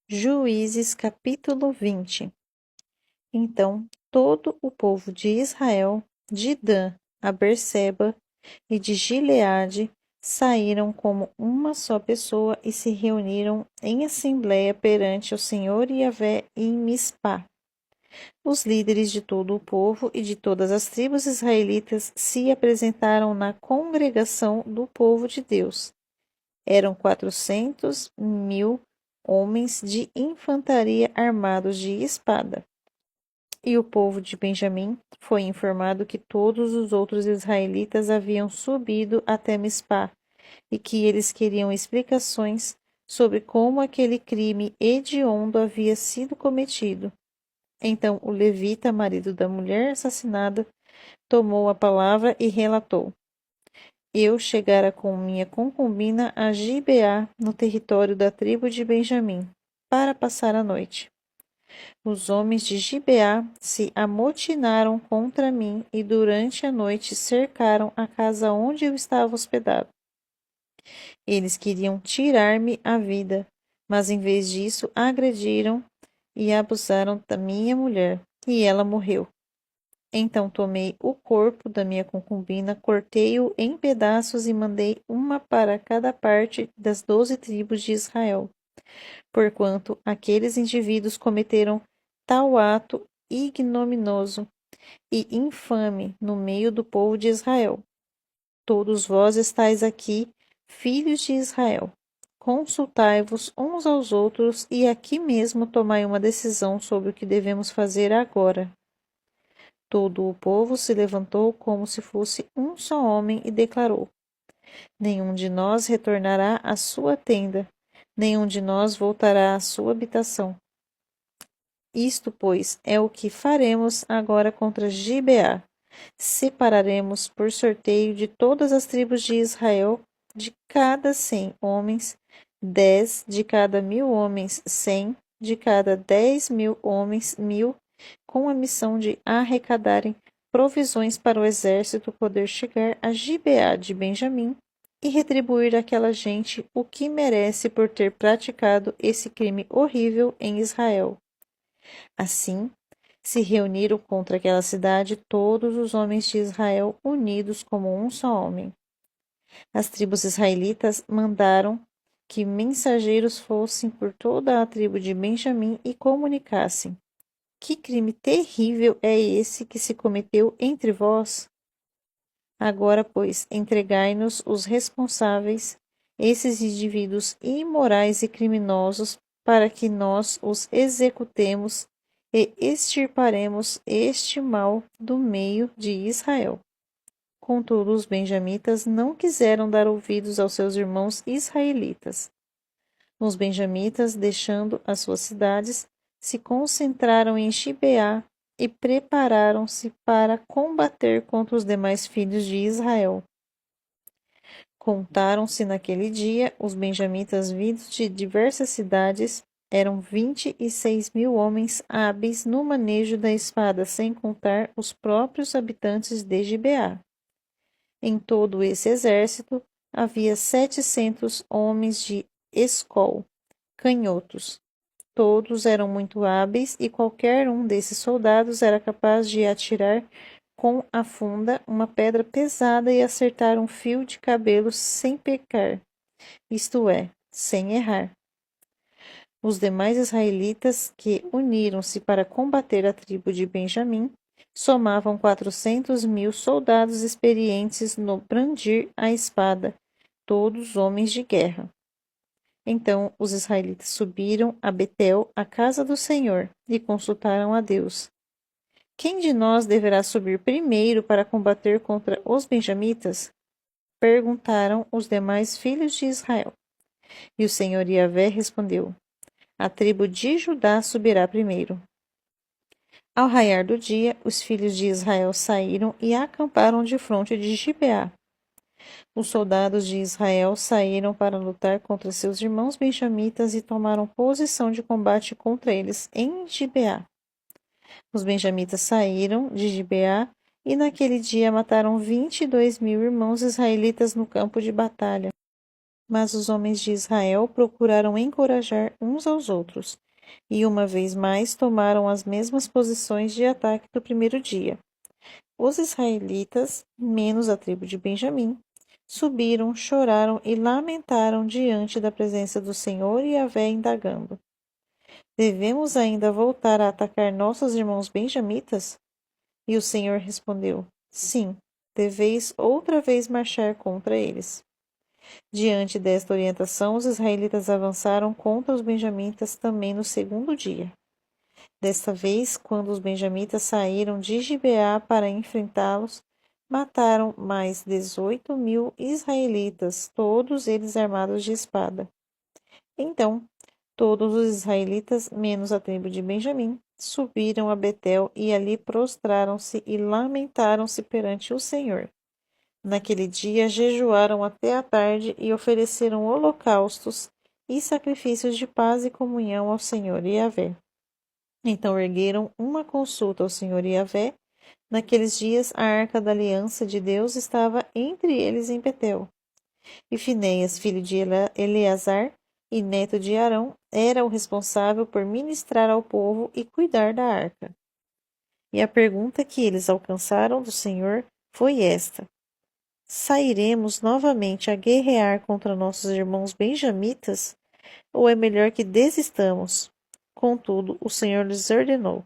Juízes capítulo 20. Então todo o povo de Israel, de Dan a Berseba e de Gileade, saíram como uma só pessoa e se reuniram em assembleia perante o Senhor Yahvé em Mispá. Os líderes de todo o povo e de todas as tribos israelitas se apresentaram na congregação do povo de Deus. Eram 400.000 homens de infantaria armados de espada. E o povo de Benjamim foi informado que todos os outros israelitas haviam subido até Mispá e que eles queriam explicações sobre como aquele crime hediondo havia sido cometido. Então o levita, marido da mulher assassinada, tomou a palavra e relatou: Eu chegara com minha concubina a Gibeá, no território da tribo de Benjamim, para passar a noite. Os homens de Gibeá se amotinaram contra mim e durante a noite cercaram a casa onde eu estava hospedado. Eles queriam tirar-me a vida, mas em vez disso agrediram e abusaram da minha mulher, e ela morreu. Então tomei o corpo da minha concubina, cortei-o em pedaços e mandei uma para cada parte das 12 tribos de Israel, porquanto aqueles indivíduos cometeram tal ato ignominioso e infame no meio do povo de Israel. Todos vós estáis aqui, filhos de Israel. Consultai-vos uns aos outros e aqui mesmo tomai uma decisão sobre o que devemos fazer agora. Todo o povo se levantou como se fosse um só homem e declarou: Nenhum de nós retornará à sua tenda, nenhum de nós voltará à sua habitação. Isto, pois, é o que faremos agora contra Gibeá. Separaremos por sorteio de todas as tribos de Israel, de cada 100 homens, 10; de cada 1.000 homens, 100; de cada 10.000 homens, 1.000, com a missão de arrecadarem provisões para o exército poder chegar a Gibeá de Benjamim e retribuir àquela gente o que merece por ter praticado esse crime horrível em Israel. Assim, se reuniram contra aquela cidade todos os homens de Israel unidos como um só homem. As tribos israelitas mandaram que mensageiros fossem por toda a tribo de Benjamim e comunicassem: Que crime terrível é esse que se cometeu entre vós? Agora, pois, entregai-nos os responsáveis, esses indivíduos imorais e criminosos, para que nós os executemos e extirparemos este mal do meio de Israel. Contudo, os benjamitas não quiseram dar ouvidos aos seus irmãos israelitas. Os benjamitas, deixando as suas cidades, se concentraram em Gibeá e prepararam-se para combater contra os demais filhos de Israel. Contaram-se naquele dia os benjamitas vindos de diversas cidades, eram 26.000 homens hábeis no manejo da espada, sem contar os próprios habitantes de Gibeá. Em todo esse exército havia 700 homens de escol, canhotos. Todos eram muito hábeis e qualquer um desses soldados era capaz de atirar com a funda uma pedra pesada e acertar um fio de cabelo sem pecar, isto é, sem errar. Os demais israelitas que uniram-se para combater a tribo de Benjamim somavam 400.000 soldados experientes no brandir a espada, todos homens de guerra. Então os israelitas subiram a Betel, a casa do Senhor, e consultaram a Deus. Quem de nós deverá subir primeiro para combater contra os benjamitas? Perguntaram os demais filhos de Israel. E o Senhor Yahvé respondeu: A tribo de Judá subirá primeiro. Ao raiar do dia, os filhos de Israel saíram e acamparam defronte de Gibeá. Os soldados de Israel saíram para lutar contra seus irmãos benjamitas e tomaram posição de combate contra eles em Gibeá. Os benjamitas saíram de Gibeá e naquele dia mataram 22.000 irmãos israelitas no campo de batalha. Mas os homens de Israel procuraram encorajar uns aos outros, e uma vez mais tomaram as mesmas posições de ataque do primeiro dia. Os israelitas, menos a tribo de Benjamim, subiram, choraram e lamentaram diante da presença do Senhor e Yahvé, indagando: Devemos ainda voltar a atacar nossos irmãos benjamitas? E o Senhor respondeu: Sim, deveis outra vez marchar contra eles. Diante desta orientação, os israelitas avançaram contra os benjamitas também no segundo dia. Desta vez, quando os benjamitas saíram de Gibeá para enfrentá-los, mataram mais 18.000 israelitas, todos eles armados de espada. Então, todos os israelitas, menos a tribo de Benjamim, subiram a Betel e ali prostraram-se e lamentaram-se perante o Senhor. Naquele dia jejuaram até a tarde e ofereceram holocaustos e sacrifícios de paz e comunhão ao Senhor Yahvé. Então ergueram uma consulta ao Senhor Yahvé. Naqueles dias a arca da aliança de Deus estava entre eles em Betel. E Finéias, filho de Eleazar e neto de Arão, era o responsável por ministrar ao povo e cuidar da arca. E a pergunta que eles alcançaram do Senhor foi esta: Sairemos novamente a guerrear contra nossos irmãos benjamitas, ou é melhor que desistamos? Contudo, o Senhor lhes ordenou: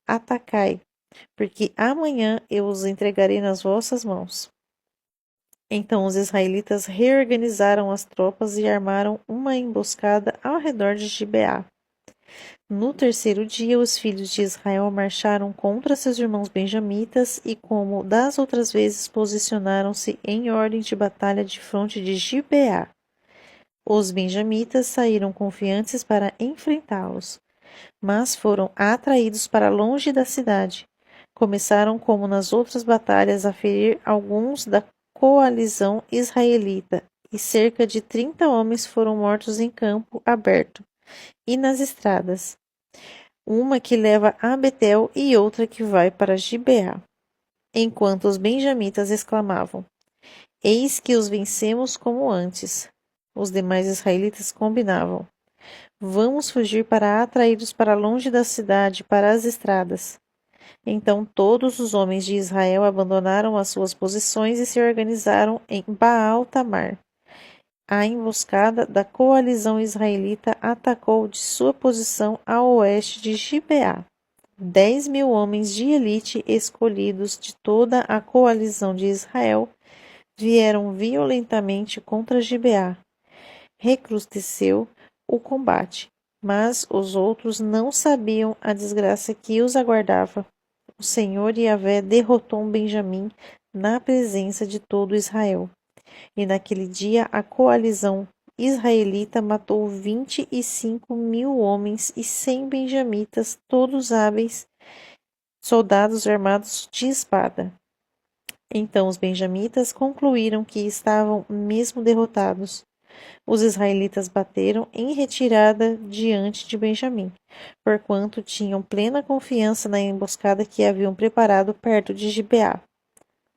Atacai, porque amanhã eu os entregarei nas vossas mãos. Então os israelitas reorganizaram as tropas e armaram uma emboscada ao redor de Gibeá. No terceiro dia, os filhos de Israel marcharam contra seus irmãos benjamitas e, como das outras vezes, posicionaram-se em ordem de batalha defronte de Gibeá. Os benjamitas saíram confiantes para enfrentá-los, mas foram atraídos para longe da cidade. Começaram, como nas outras batalhas, a ferir alguns da coalizão israelita, e cerca de 30 homens foram mortos em campo aberto e nas estradas, uma que leva a Betel e outra que vai para Gibeá. Enquanto os benjamitas exclamavam: Eis que os vencemos como antes. Os demais israelitas combinavam: Vamos fugir para atraí-los para longe da cidade, para as estradas. Então todos os homens de Israel abandonaram as suas posições e se organizaram em Baal-Tamar. A emboscada da coalizão israelita atacou de sua posição a oeste de Gibeá. 10.000 homens de elite escolhidos de toda a coalizão de Israel vieram violentamente contra Gibeá. Recrudesceu o combate, mas os outros não sabiam a desgraça que os aguardava. O Senhor Yahvé derrotou Benjamim na presença de todo Israel. E naquele dia a coalizão israelita matou 25.000 homens e 100 benjamitas, todos hábeis, soldados armados de espada. Então os benjamitas concluíram que estavam mesmo derrotados. Os israelitas bateram em retirada diante de Benjamim, porquanto tinham plena confiança na emboscada que haviam preparado perto de Gibeá.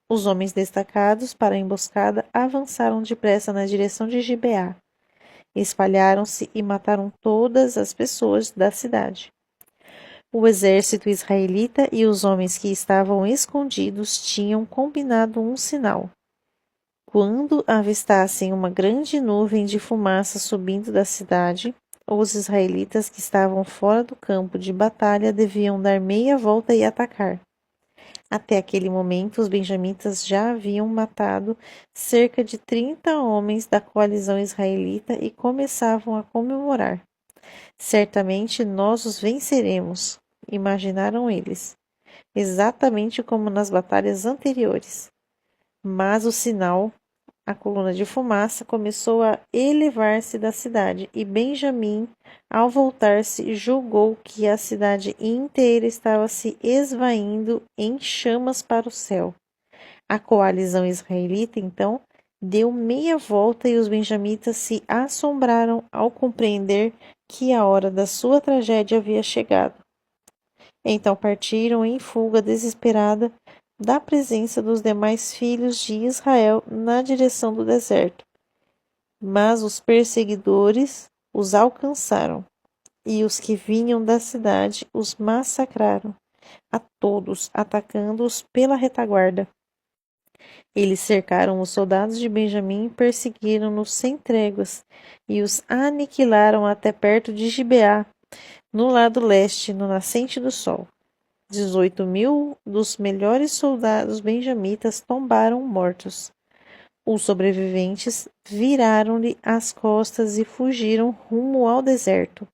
Os homens destacados para a emboscada avançaram depressa na direção de Gibeá. Espalharam-se e mataram todas as pessoas da cidade. O exército israelita e os homens que estavam escondidos tinham combinado um sinal. Quando avistassem uma grande nuvem de fumaça subindo da cidade, os israelitas que estavam fora do campo de batalha deviam dar meia volta e atacar. Até aquele momento, os benjamitas já haviam matado cerca de 30 homens da coalizão israelita e começavam a comemorar. Certamente nós os venceremos, imaginaram eles, exatamente como nas batalhas anteriores. Mas o sinal, a coluna de fumaça, começou a elevar-se da cidade, e Benjamim, ao voltar-se, julgou que a cidade inteira estava se esvaindo em chamas para o céu. A coalizão israelita, então, deu meia volta e os benjamitas se assombraram ao compreender que a hora da sua tragédia havia chegado. Então partiram em fuga desesperada da presença dos demais filhos de Israel na direção do deserto. Mas os perseguidores os alcançaram, e os que vinham da cidade os massacraram, a todos, atacando-os pela retaguarda. Eles cercaram os soldados de Benjamim e perseguiram-nos sem tréguas, e os aniquilaram até perto de Gibeá, no lado leste, no nascente do sol. 18.000 dos melhores soldados benjamitas tombaram mortos. Os sobreviventes viraram-lhe as costas e fugiram rumo ao deserto,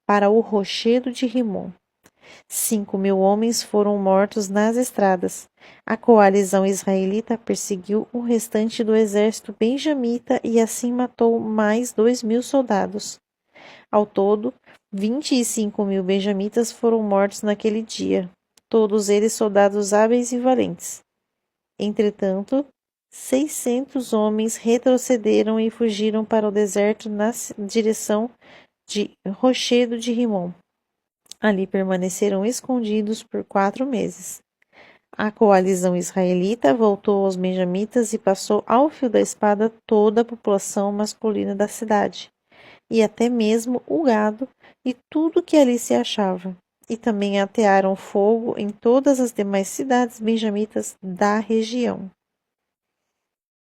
para o rochedo de Rimom. 5.000 homens foram mortos nas estradas. A coalizão israelita perseguiu o restante do exército benjamita e assim matou mais 2.000 soldados. Ao todo, 25.000 benjamitas foram mortos naquele dia, todos eles soldados hábeis e valentes. Entretanto, 600 homens retrocederam e fugiram para o deserto na direção de Rochedo de Rimom. Ali permaneceram escondidos por 4 meses. A coalizão israelita voltou aos benjamitas e passou ao fio da espada toda a população masculina da cidade, e até mesmo o gado e tudo que ali se achava. E também atearam fogo em todas as demais cidades benjamitas da região.